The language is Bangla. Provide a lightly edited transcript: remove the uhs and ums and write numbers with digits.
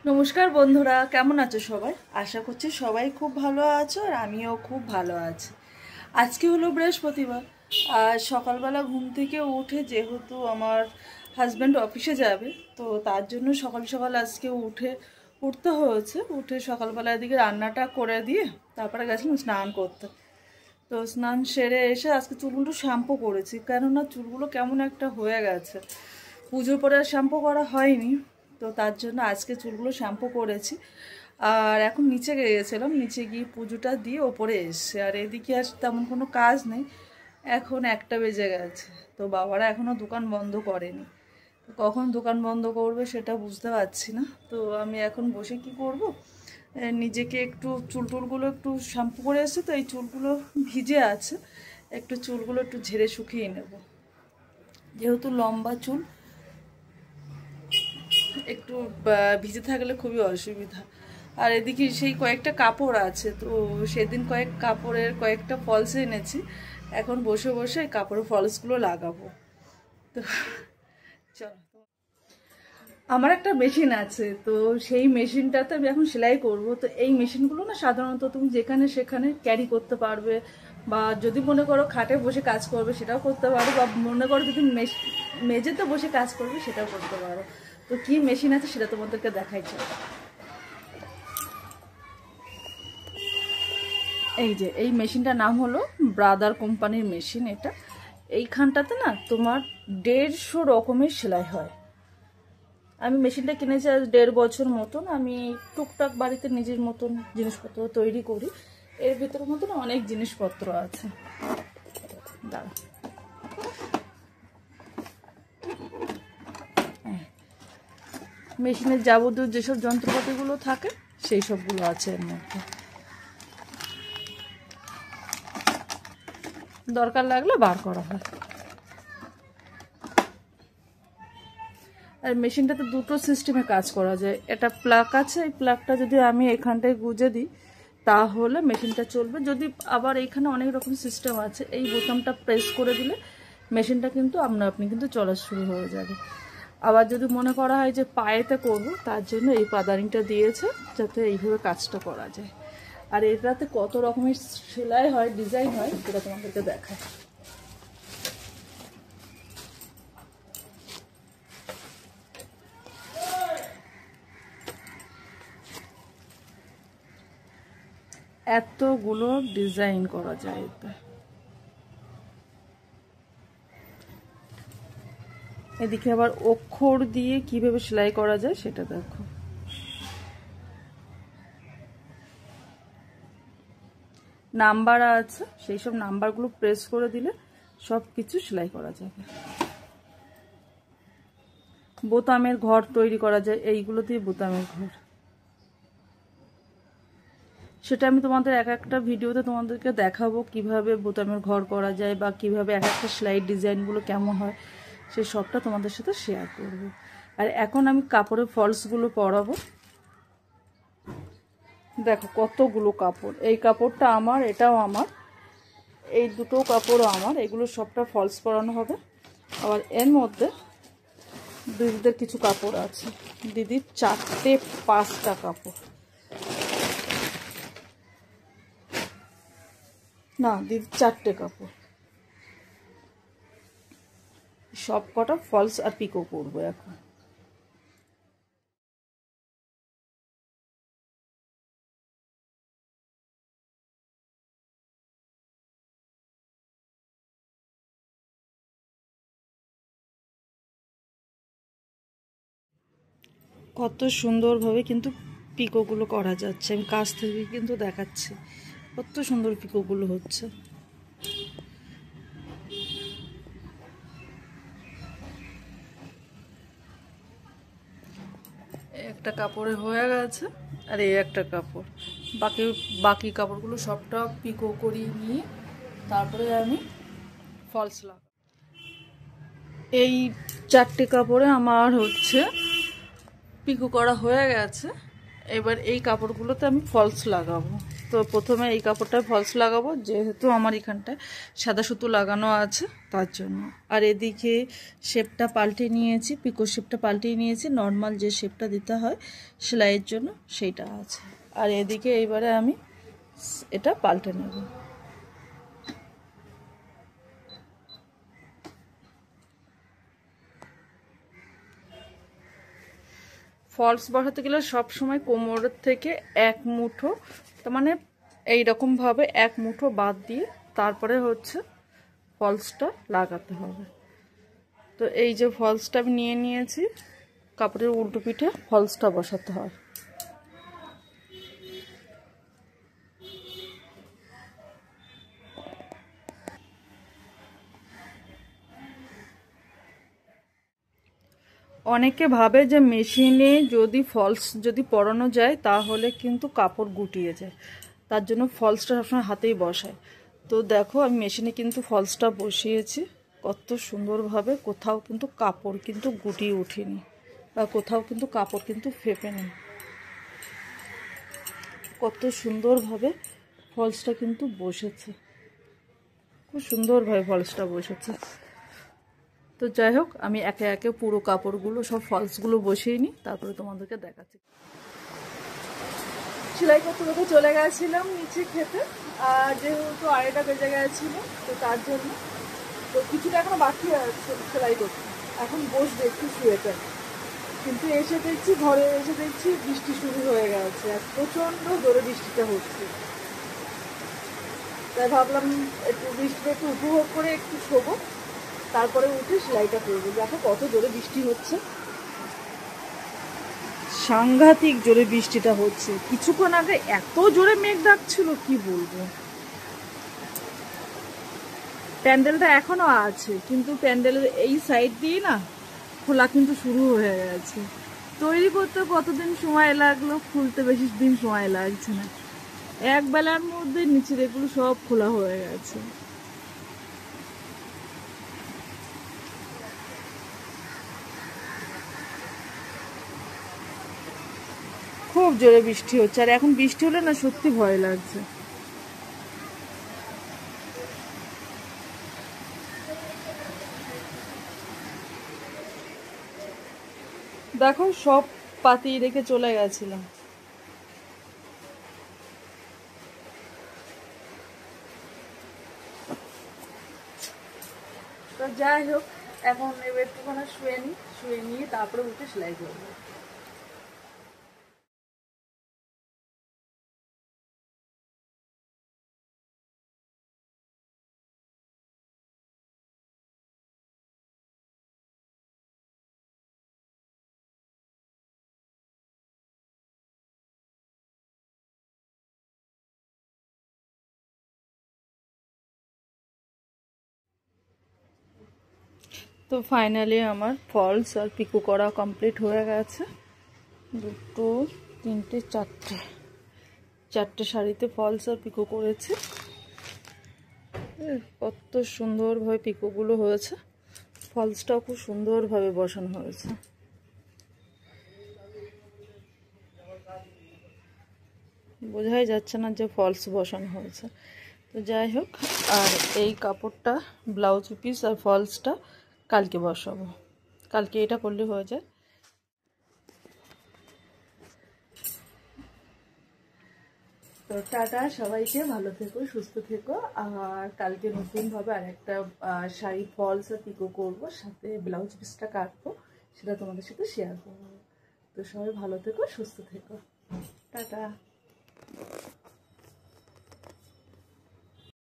নমস্কার বন্ধুরা, কেমন আছো সবাই? আশা করছি সবাই খুব ভালো আছো আর আমিও খুব ভালো আছি। আজকে হলো বৃহস্পতিবার। আর সকালবেলা ঘুম থেকে উঠে যেহেতু আমার হাজব্যান্ড অফিসে যাবে, তো তার জন্য সকাল সকাল আজকে উঠতে হয়েছে। উঠে সকালবেলা এদিকে রান্নাটা করে দিয়ে তারপরে গেছিলাম স্নান করতে। তো স্নান সেরে এসে আজকে চুলগুলো শ্যাম্পু করেছি, কেননা চুলগুলো কেমন একটা হয়ে গেছে। পুজোর পরে আর শ্যাম্পু করা হয়নি, তো তার জন্য আজকে চুলগুলো শ্যাম্পু করেছি। আর এখন নিচে গিয়েছিলাম, নিচে গিয়ে পুজোটা দিয়ে ওপরে এসছে। আর এদিকে আর তেমন কোনো কাজ নেই, এখন 1টা বেজে গেছে। তো বাবারা এখনও দোকান বন্ধ করেনি, কখন দোকান বন্ধ করবে সেটা বুঝতে পারছি না। তো আমি এখন বসে কি করব, নিজেকে একটু চুলটুলগুলো একটু শ্যাম্পু করে এসেছে, তো এই চুলগুলো ভিজে আছে, একটু চুলগুলো একটু ঝেড়ে শুকিয়ে নেব। যেহেতু লম্বা চুল, একটু ভিজে থাকলে খুবই অসুবিধা। আর এদিকে সেই কয়েকটা কাপড় আছে, তো সেদিন কাপড়ের কয়েকটা ফলস এনেছি। এখন বসে বসে এই কাপড়ের ফলসগুলো লাগাবো। তো চলো, আমার একটা মেশিন আছে, তো সেই মেশিনটাতে আমি এখন সেলাই করব। তো এই মেশিনগুলো না সাধারণত তুমি যেখানে সেখানে ক্যারি করতে পারবে, বা যদি মনে করো খাটে বসে কাজ করবে সেটাও করতে পারো, বা মনে করো যদি মেঝেতে বসে কাজ করবে সেটাও করতে পারো। তো কি মেশিন আছে সেটা তোমাদেরকে দেখাই চলো। এই যে এই মেশিনটার নাম হলো ব্রাদার কোম্পানির মেশিন। এটা এইখানটাতে না তোমার 150 রকমের সেলাই হয়। আমি মেশিনটা কিনেছি আজ 1.5 বছর মতন। আমি টুকটাক বাড়িতে নিজের মতন জিনিসপত্র তৈরি করি। এর ভিতরের মতন অনেক জিনিসপত্র আছে। দাঁড়া, মেশিনের যাবতীয় যেসব যন্ত্রপাতিগুলো থাকে সেই সবগুলো আছে এর মধ্যে। দরকার লাগলে বার করা হয়। আর মেশিনটাতে দুটো সিস্টেমে কাজ করা যায়। এটা প্লাগ আছে, এই প্লাগটা যদি আমি এখানটায় গুঁজে দিই তাহলে মেশিনটা চলবে। যদি আবার এইখানে অনেক রকম সিস্টেম আছে, এই বোতামটা প্রেস করে দিলে মেশিনটা কিন্তু আপনি কিন্তু চলা শুরু হয়ে যাবে। আবার যদি মনে করা হয় যে পায়েতে করব, তার জন্য এই পাদারিংটা দিয়েছে যাতে এইভাবে কাজটা করা যায়। আর এটাতে কত রকমের সেলাই হয়, ডিজাইন হয়, সেটা তোমাদেরকে দেখায়। এতগুলো ডিজাইন করা যায় এতে। এদিকে আবার অক্ষর দিয়ে কিভাবে সেলাই করা যায় সেটা দেখো। নাম্বার আছে, সেই সব নাম্বারগুলো প্রেস করে দিলে সব কিছু সেলাই করা যাবে। বোতামের ঘর তৈরি করা যায় এইগুলো দিয়ে, বোতামের ঘর। সেটা আমি তোমাদের এক একটা ভিডিওতে তোমাদেরকে দেখাবো কিভাবে বোতামের ঘর করা যায়, বা কিভাবে এক একটা সেলাই ডিজাইনগুলো কেমন হয়, সে সবটা তোমাদের সাথে শেয়ার করব। আর এখন আমি কাপড়ের ফলসগুলো পরাবো। দেখো কতগুলো কাপড়। এই কাপড়টা আমার, এটাও আমার, এই দুটো কাপড়ও আমার। এগুলো সবটা ফলস পরানো হবে। আবার এর মধ্যে দিদিদের কিছু কাপড় আছে। দিদির 4-5টা কাপড়, না দিদির 4টে কাপড়। সব কটা ফলস আর পিকো করবো এখন। কত সুন্দরভাবে কিন্তু পিকোগুলো করা যাচ্ছে, আমি কাছ থেকে কিন্তু দেখাচ্ছি কত সুন্দর পিকোগুলো হচ্ছে। একটা কাপড়ে হয়ে গেছে, আর এই একটা কাপড়। বাকি বাকি কাপড়গুলো সবটা পিকো করিয়ে নিয়ে তারপরে আমি ফলস লাগাবো। এই 4টে কাপড়ে আমার হচ্ছে পিকো করা হয়ে গেছে। এবার এই কাপড়গুলোতে আমি ফলস লাগাবো। তো প্রথমে এই কাপড়টায় ফলস লাগাবো, যেহেতু আমার এখানটায় সাদা সুতো লাগানো আছে তার জন্য। আর এদিকে শেপটা পাল্টে নিয়েছি, পিকো শেপটা পাল্টে নিয়েছি, নর্মাল যে শেপটা দিতে হয় সেলাইয়ের জন্য সেইটা আছে। আর এদিকে এইবারে আমি এটা পাল্টে নেব। ফলস বসাতে গেলে সবসময় কোমরের থেকে এক মুঠো, তার মানে এইরকমভাবে এক মুঠো বাদ দিয়ে তারপরে হচ্ছে ফলসটা লাগাতে হবে। তো এই যে ফলসটা আমি নিয়ে নিয়েছি, কাপড়ের উল্টো পিঠে ফলসটা বসাতে হয়। অনেকে ভাবে যে মেশিনে যদি পরানো যায় তাহলে কিন্তু কাপড় গুটিয়ে যায়, তার জন্য ফলসটা সবসময় হাতেই বসায়। তো দেখো আমি মেশিনে কিন্তু ফলসটা বসিয়েছি কত সুন্দরভাবে, কোথাও কিন্তু কাপড় কিন্তু গুটিয়ে উঠেনি বা কোথাও কিন্তু কাপড় কিন্তু ফেপে নেই। কত সুন্দরভাবে ফলসটা কিন্তু বসেছে, খুব সুন্দরভাবে ফলসটা বসেছে। তো যাই হোক, আমি একে একে পুরো কাপড়গুলো সব ফলসগুলো বসিয়ে নিই, তারপরে তোমাদেরকে দেখাচ্ছি। সেলাই করতে করতে চলে গেছিলাম নিচে খেতে, আর যেহেতু 2:30 বেজে গেছিল তো তার জন্য তো কিছুটা এখনো বাকি আছে সেলাই করতে। এখন বসবে একটু শুয়েটা, কিন্তু ঘরে এসে দেখছি বৃষ্টি শুরু হয়ে গেছে, আর প্রচণ্ড জোরে বৃষ্টিটা হচ্ছে। তাই ভাবলাম একটু বৃষ্টিটা একটু উপভোগ করে একটু শোবো, তারপরে উঠে সেলাইটা করবো। দেখো কত জোরে বৃষ্টি হচ্ছে, সাংঘাতিক জোরে বৃষ্টিটা হচ্ছে। কিছুক্ষণ আগে এত জোরে মেঘ ডাকছিল কি বলবো। প্যান্ডেলটা এখনো আছে, কিন্তু প্যান্ডেলের এই সাইড দিয়ে না খোলা কিন্তু শুরু হয়ে গেছে। তৈরি করতে কতদিন সময় লাগলো, খুলতে বেশি দিন সময় লাগছে না, এক বেলার মধ্যে নিচের এগুলো সব খোলা হয়ে গেছে। খুব জোরে বৃষ্টি হচ্ছে, আর এখন বৃষ্টি হলে না সত্যি ভয় লাগছে। দেখো সব পাতি রেখে চলে গেছিলাম। তো যাই হোক, এখন এবার একটুখানি শুয়ে নিয়ে তারপরে উঠে সেলাই করবো। তো ফাইনালি আমার ফলস আর পিকো করা কমপ্লিট হয়ে গেছে। 2 3 4টে শাড়িতে ফলস আর পিকো করেছি। কত সুন্দরভাবে পিকোগুলো হয়েছে, ফলসটাও খুব সুন্দরভাবে বসানো হয়েছে। বোঝাই যাচ্ছে না যে ফলস বসানো হয়েছে। তো যাই হোক, আর এই কাপড়টা ব্লাউজ পিস আর ফলসটা কালকে বসাবো, কালকে এটা করলে হয়ে যায়। তো টাটা, সবাইকে ভালো থেকো, সুস্থ থেকো। আর কালকে নতুনভাবে আরেকটা শাড়ি ফলস আর পিকো করবো, সাথে ব্লাউজ পিসটা কাটবো, সেটা তোমাদের সাথে শেয়ার করবো। তো সবাই ভালো থেকো, সুস্থ থেকো, টাটা।